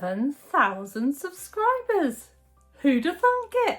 7,000 subscribers. Who'd have thunk it?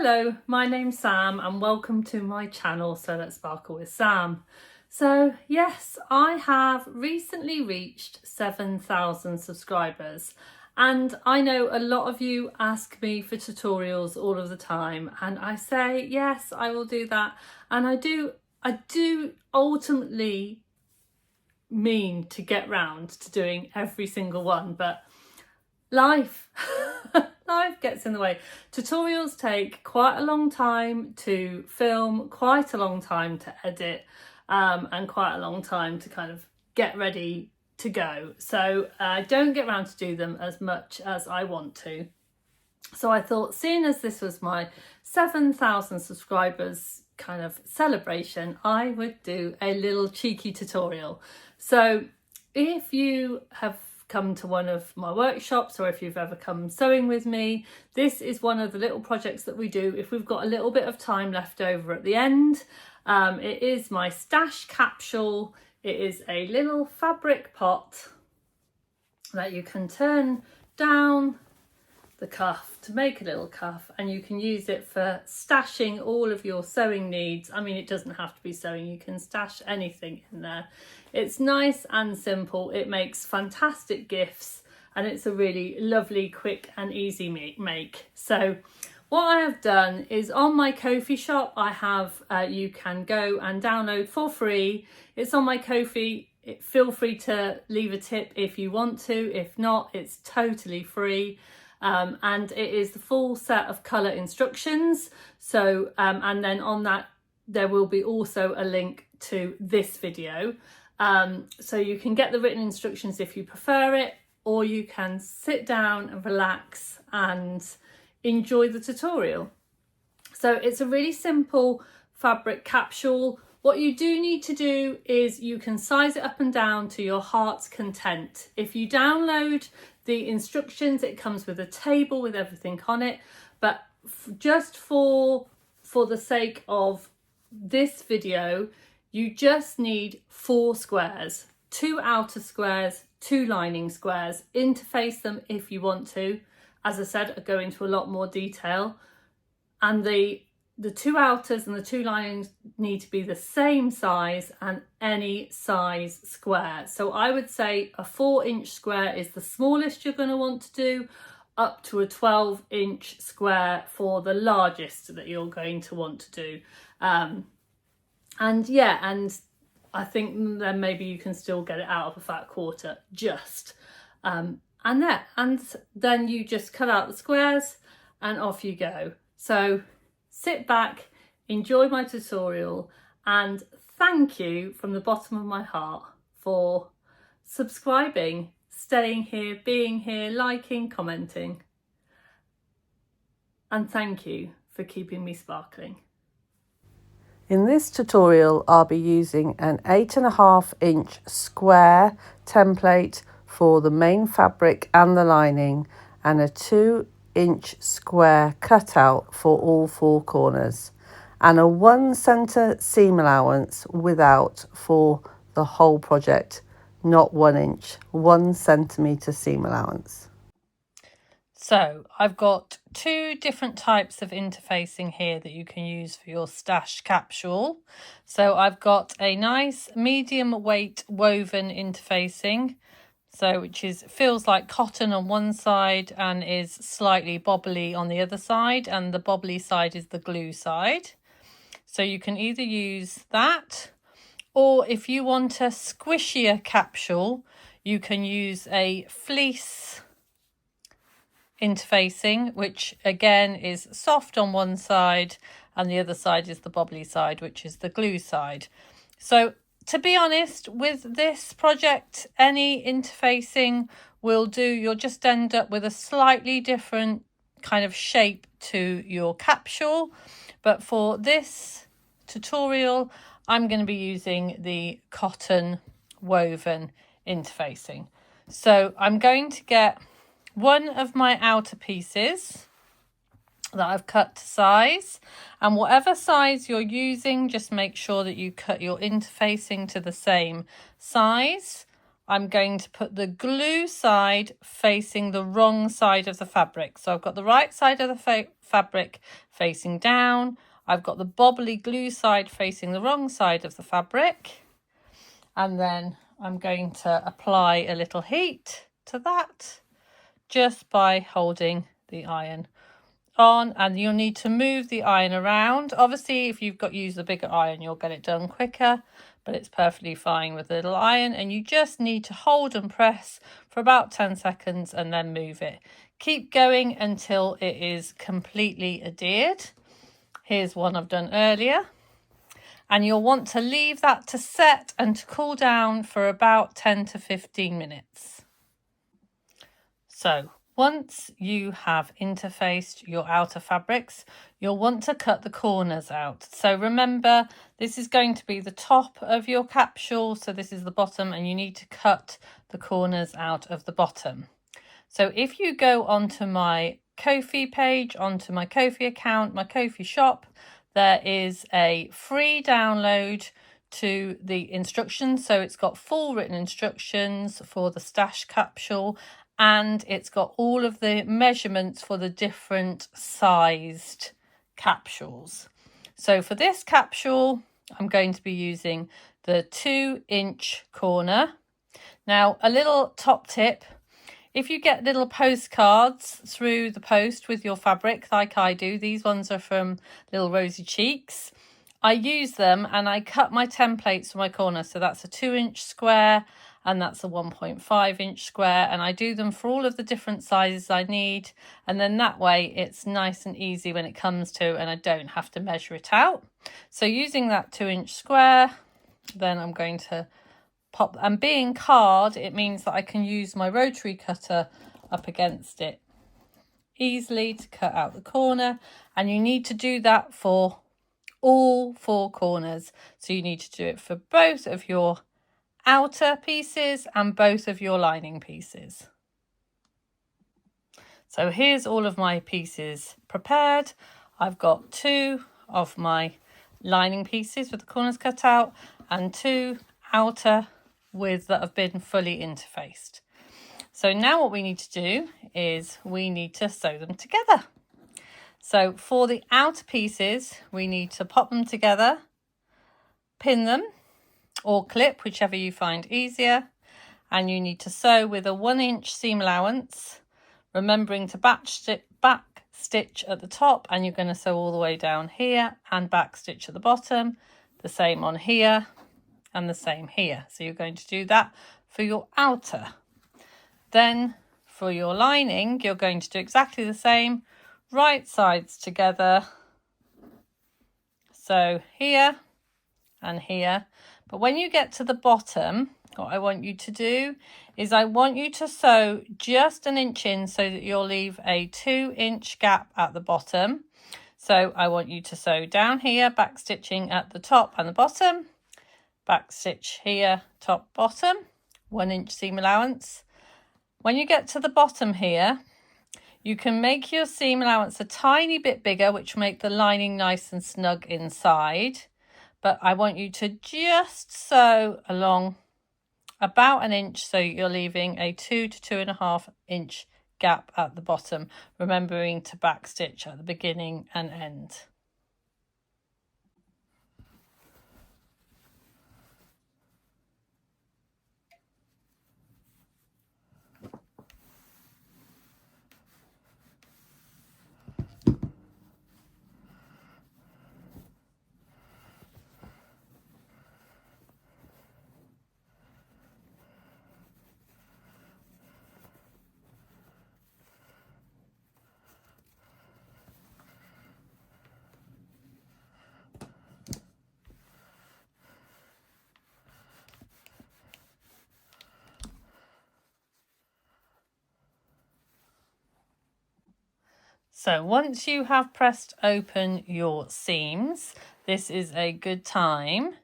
Hello, my name's Sam and welcome to my channel, So Let's Sparkle with Sam. So yes, I have recently reached 7,000 subscribers and I know a lot of you ask me for tutorials all of the time and I say yes, I will do that, and I do ultimately mean to get round to doing every single one, but life gets in the way. Tutorials take quite a long time to film, quite a long time to edit, and quite a long time to kind of get ready to go. So I don't get around to do them as much as I want to. So I thought, seeing as this was my 7,000 subscribers kind of celebration, I would do a little cheeky tutorial. So if you have come to one of my workshops, or if you've ever come sewing with me, this is one of the little projects that we do if we've got a little bit of time left over at the end. It is my Stash Capsule. It is a little fabric pot that you can turn down the cuff to make a little cuff, and you can use it for stashing all of your sewing needs. I mean, it doesn't have to be sewing, you can stash anything in there. It's nice and simple, it makes fantastic gifts, and it's a really lovely, quick and easy make. So what I have done is, on my Ko-fi shop I have, you can go and download for free. It's on my Ko-fi. Feel free to leave a tip if you want to, if not, it's totally free. And it is the full set of colour instructions. So and then on that there will be also a link to this video. So you can get the written instructions if you prefer it, or you can sit down and relax and enjoy the tutorial. So it's a really simple fabric capsule. What you do need to do is you can size it up and down to your heart's content. If you download the instructions, it comes with a table with everything on it, but just for the sake of this video, you just need 4 squares, 2 outer squares, 2 lining squares. Interface them if you want to. As I said, I go into a lot more detail, and the 2 outers and the 2 linings need to be the same size, and any size square. So I would say a 4-inch square is the smallest you're going to want to do, up to a 12-inch square for the largest that you're going to want to do. And yeah, and I think then maybe you can still get it out of a fat quarter just. And then you just cut out the squares and off you go. So sit back, enjoy my tutorial, and thank you from the bottom of my heart for subscribing, staying here, being here, liking, commenting. And thank you for keeping me sparkling. In this tutorial, I'll be using an 8.5-inch square template for the main fabric and the lining, and a 2-inch square cutout for all 4 corners, and a 1 center seam allowance without for the whole project, not 1 inch, 1 centimeter seam allowance. So I've got 2 different types of interfacing here that you can use for your Stash Capsule. So I've got a nice medium weight woven interfacing, so which feels like cotton on one side and is slightly bobbly on the other side, and the bobbly side is the glue side. So you can either use that, or if you want a squishier capsule, you can use a fleece interfacing, which again is soft on one side and the other side is the bobbly side, which is the glue side. So to be honest, with this project, any interfacing will do. You'll just end up with a slightly different kind of shape to your capsule. But for this tutorial, I'm going to be using the cotton woven interfacing. So I'm going to get one of my outer pieces that I've cut to size, and whatever size you're using, just make sure that you cut your interfacing to the same size. I'm going to put the glue side facing the wrong side of the fabric. So I've got the right side of the fabric facing down. I've got the bobbly glue side facing the wrong side of the fabric. And then I'm going to apply a little heat to that just by holding the iron on, and you'll need to move the iron around. Obviously, if you've used the bigger iron, you'll get it done quicker, but it's perfectly fine with the little iron, and you just need to hold and press for about 10 seconds and then move it. Keep going until it is completely adhered. Here's one I've done earlier, and you'll want to leave that to set and to cool down for about 10 to 15 minutes. So once you have interfaced your outer fabrics, you'll want to cut the corners out. So remember, this is going to be the top of your capsule, so this is the bottom, and you need to cut the corners out of the bottom. So if you go onto my Ko-fi page, onto my Ko-fi account, my Ko-fi shop, there is a free download to the instructions. So it's got full written instructions for the Stash Capsule, and it's got all of the measurements for the different sized capsules. So for this capsule, I'm going to be using the 2-inch corner. Now, a little top tip: if you get little postcards through the post with your fabric, like I do, these ones are from Little Rosy Cheeks, I use them and I cut my templates for my corner. So that's a 2-inch square and that's a 1.5-inch square, and I do them for all of the different sizes I need, and then that way it's nice and easy when it comes to, and I don't have to measure it out. So using that 2-inch square, then I'm going to pop, and being card, it means that I can use my rotary cutter up against it easily to cut out the corner, and you need to do that for all 4 corners. So you need to do it for both of your outer pieces and both of your lining pieces. So here's all of my pieces prepared. I've got 2 of my lining pieces with the corners cut out and 2 outer with that have been fully interfaced. So now what we need to do is we need to sew them together. So for the outer pieces, we need to pop them together, pin them, or clip, whichever you find easier, and you need to sew with a 1-inch seam allowance, remembering to back stitch at the top, and you're going to sew all the way down here and back stitch at the bottom, the same on here and the same here. So you're going to do that for your outer. Then for your lining, you're going to do exactly the same, right sides together, so here and here. But when you get to the bottom, what I want you to do is I want you to sew just 1 inch in so that you'll leave a 2-inch gap at the bottom. So I want you to sew down here, back stitching at the top and the bottom, back stitch here, top, bottom, 1-inch seam allowance. When you get to the bottom here, you can make your seam allowance a tiny bit bigger, which will make the lining nice and snug inside. But I want you to just sew along about 1 inch, so you're leaving a 2 to 2.5 inch gap at the bottom, remembering to back stitch at the beginning and end. So once you have pressed open your seams, this is a good time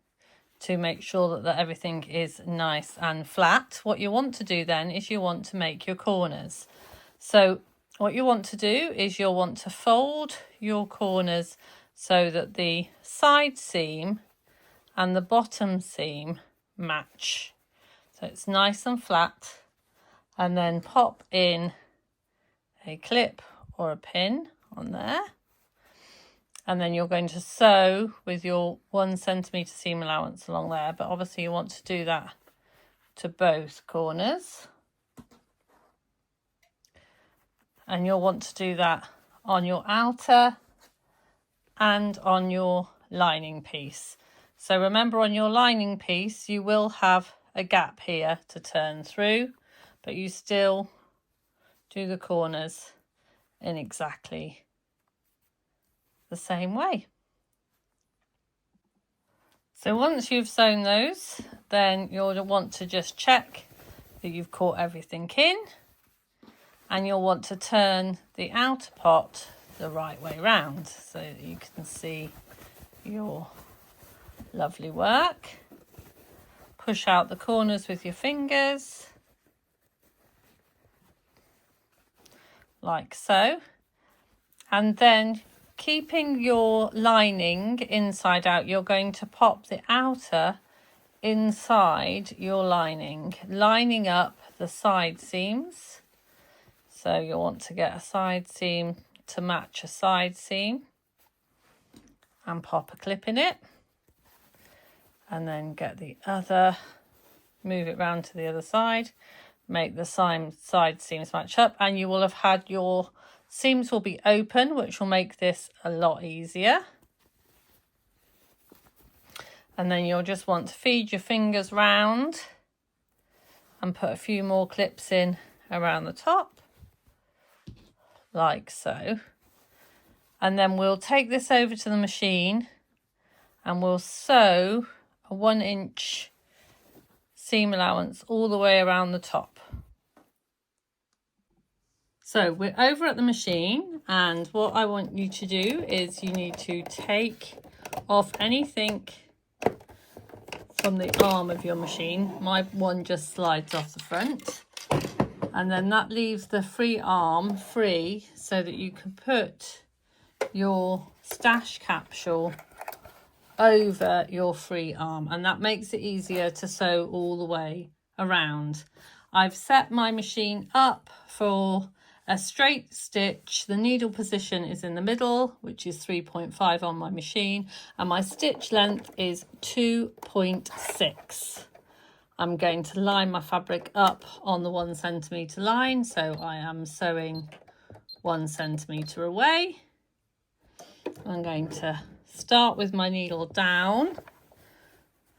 to make sure that everything is nice and flat. What you want to do then is you want to make your corners. So what you want to do is you'll want to fold your corners so that the side seam and the bottom seam match. So it's nice and flat, and then pop in a clip or a pin on there. And then you're going to sew with your 1 centimetre seam allowance along there, but obviously you want to do that to both corners. And you'll want to do that on your outer and on your lining piece. So remember, on your lining piece you will have a gap here to turn through, but you still do the corners in exactly the same way. So once you've sewn those, then you'll want to just check that you've caught everything in, and you'll want to turn the outer pot the right way round so that you can see your lovely work. Push out the corners with your fingers, like so, and then keeping your lining inside out, you're going to pop the outer inside your lining, lining up the side seams. So you'll want to get a side seam to match a side seam and pop a clip in it, and then get the other, move it round to the other side, make the side seams match up, and you will have had your seams will be open, which will make this a lot easier. And then you'll just want to feed your fingers round and put a few more clips in around the top, like so. And then we'll take this over to the machine and we'll sew a 1 inch seam allowance all the way around the top. So we're over at the machine, and what I want you to do is you need to take off anything from the arm of your machine. My one just slides off the front, and then that leaves the free arm free so that you can put your stash capsule over your free arm, and that makes it easier to sew all the way around. I've set my machine up for a straight stitch. The needle position is in the middle, which is 3.5 on my machine, and my stitch length is 2.6. I'm going to line my fabric up on the 1 centimetre line, so I am sewing 1 centimetre away. I'm going to start with my needle down,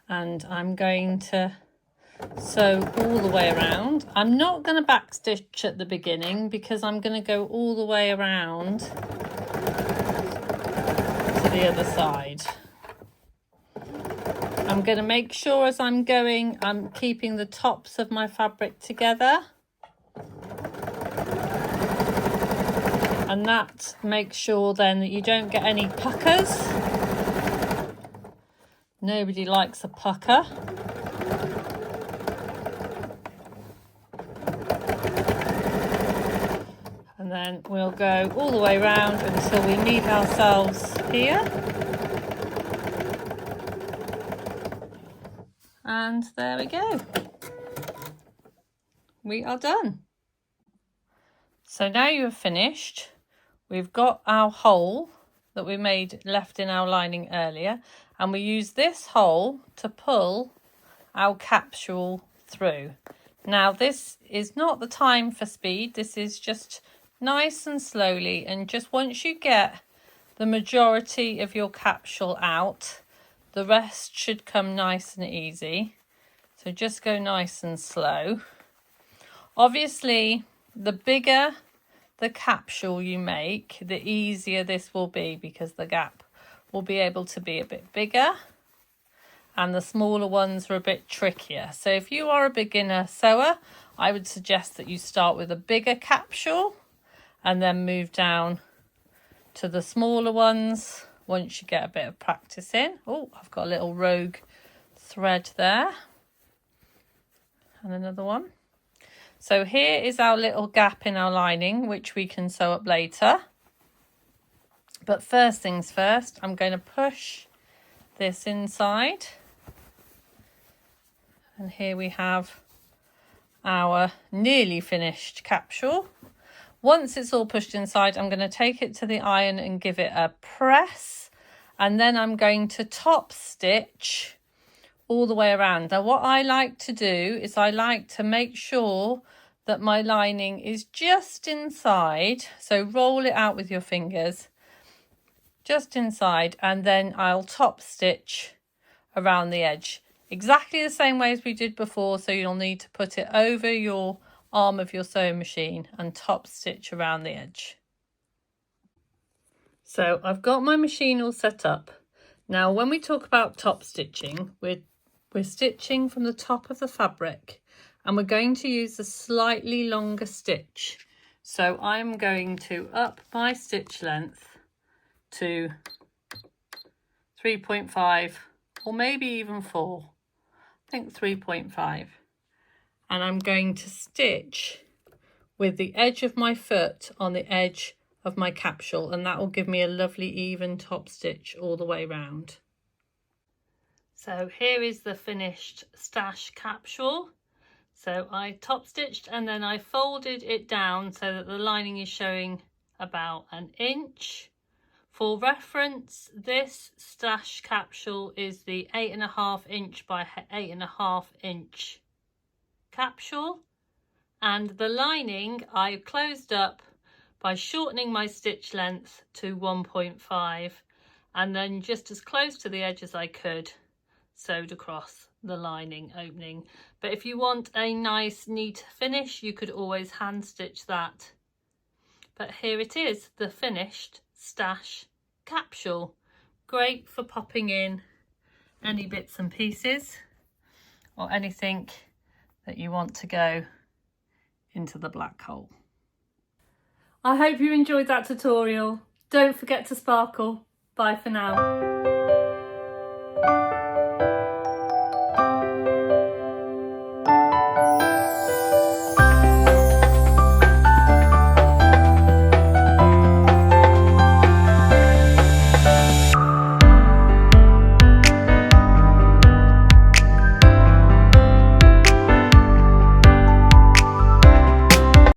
and I'm going to sew all the way around. I'm not going to backstitch at the beginning because I'm going to go all the way around to the other side. I'm going to make sure as I'm going, I'm keeping the tops of my fabric together, and that makes sure then that you don't get any puckers. Nobody likes a pucker. And then we'll go all the way around until we meet ourselves here. And there we go. We are done. So now you have finished. We've got our hole that we made left in our lining earlier, and we use this hole to pull our capsule through. Now this is not the time for speed, this is just nice and slowly, and just once you get the majority of your capsule out, the rest should come nice and easy. So just go nice and slow. Obviously, the bigger the capsule you make, the easier this will be, because the gap will be able to be a bit bigger and the smaller ones are a bit trickier. So if you are a beginner sewer, I would suggest that you start with a bigger capsule and then move down to the smaller ones once you get a bit of practice in. Oh, I've got a little rogue thread there. And another one. So here is our little gap in our lining, which we can sew up later. But first things first, I'm going to push this inside. And here we have our nearly finished capsule. Once it's all pushed inside, I'm going to take it to the iron and give it a press. And then I'm going to top stitch all the way around. Now what I like to do is I like to make sure that my lining is just inside. So roll it out with your fingers, just inside, and then I'll top stitch around the edge. Exactly the same way as we did before, so you'll need to put it over your arm of your sewing machine and top stitch around the edge. So I've got my machine all set up. Now when we talk about top stitching, we're stitching from the top of the fabric and we're going to use a slightly longer stitch. So I'm going to up my stitch length to 3.5 or maybe even 4. I think 3.5. And I'm going to stitch with the edge of my foot on the edge of my capsule, and that will give me a lovely even top stitch all the way round. So here is the finished Stash capsule. So I top stitched and then I folded it down so that the lining is showing about 1 inch. For reference, this Stash capsule is the 8.5 inch by 8.5 inch capsule, and the lining I closed up by shortening my stitch length to 1.5 and then just as close to the edge as I could sewed across the lining opening. But if you want a nice neat finish, you could always hand stitch that. But here it is, the finished Stash capsule. Great for popping in any bits and pieces or anything that you want to go into the black hole. I hope you enjoyed that tutorial. Don't forget to sparkle. Bye for now.